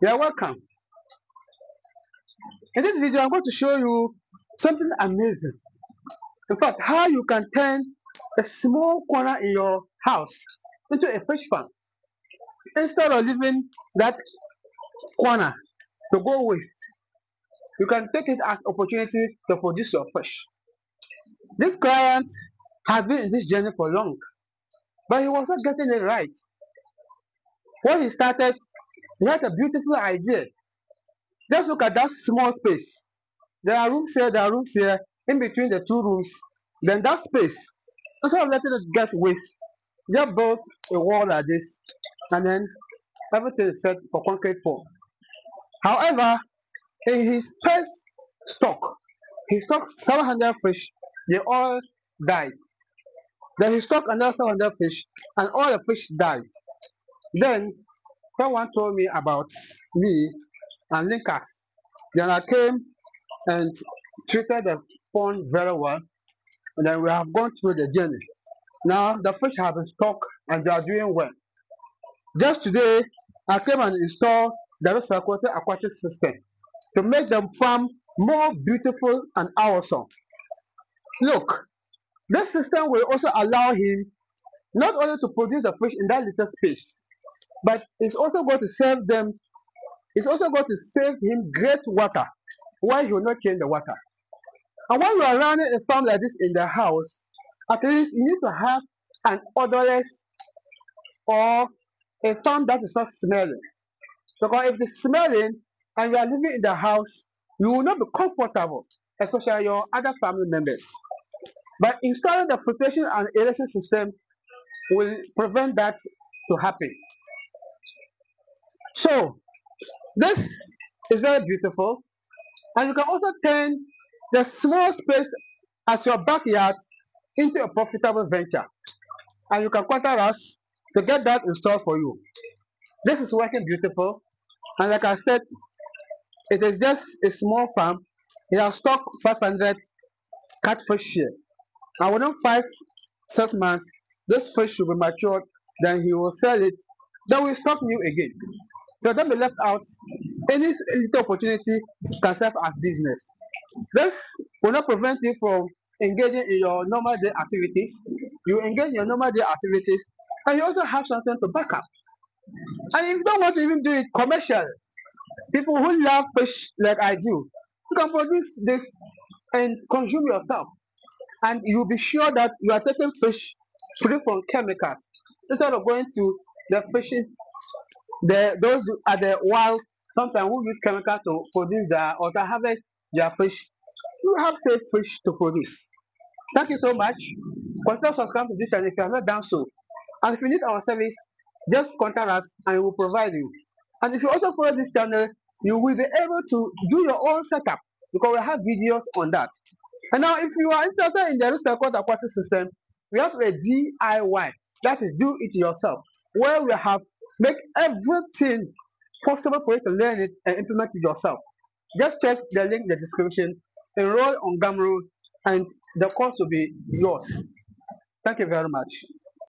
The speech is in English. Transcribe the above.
You're welcome. In this video, I'm going to show you something amazing. In fact, how you can turn a small corner in your house into a fish farm. Instead of leaving that corner to go waste, you can take it as opportunity to produce your fish. This client has been in this journey for long, but he was not getting it right. When he started, he had a beautiful idea. Just look at that small space. There are rooms here, there are rooms here, in between the two rooms. Then that space, instead of letting it get waste, just built a wall like this, and then everything is set for concrete form. However, in his first stock, he stocked 700 fish, they all died. Then he stocked another 700 fish, and all the fish died. Then someone told me about me and Linkas. Then I came and treated the pond very well, and then we have gone through the journey. Now the fish have been stocked and they are doing well. Just today, I came and installed the recirculating aquatic system to make the farm more beautiful and awesome. Look, this system will also allow him not only to produce the fish in that little space, but it's also going to save them. It's also going to save him great water while he will not change the water. And when you are running a farm like this in the house, at least you need to have an odorless or a farm that is not smelling. Because if it's smelling and you are living in the house, you will not be comfortable, especially your other family members. But installing the filtration and aeration system will prevent that to happen. So this is very beautiful, and you can also turn the small space at your backyard into a profitable venture. And you can contact us to get that installed for you. This is working beautiful, and like I said, it is just a small farm. He has stocked 500 catfish here, and within 5 6 months, this fish should be matured. Then he will sell it. Then we stock new again. So don't be left out. Any little opportunity can serve as business. This will not prevent you from engaging in your normal day activities. You engage in your normal day activities, and you also have something to back up. And if you don't want to even do it commercial, people who love fish like I do, you can produce this and consume yourself. And you'll be sure that you are taking fish free from chemicals instead of going to the fishing those are the wild sometimes who use chemicals to produce their or to harvest their fish. You have safe fish to produce. Thank you so much. Consider subscribe to this channel if you have not done so. And if you need our service, just contact us and we will provide you. And if you also follow this channel, you will be able to do your own setup because we have videos on that. And now, if you are interested in the recycled aquatic system, we have a DIY, that is do it yourself, where we have make everything possible for you to learn it and implement it yourself. Just check the link in the description, enroll on Gumroad, and the course will be yours. Thank you very much.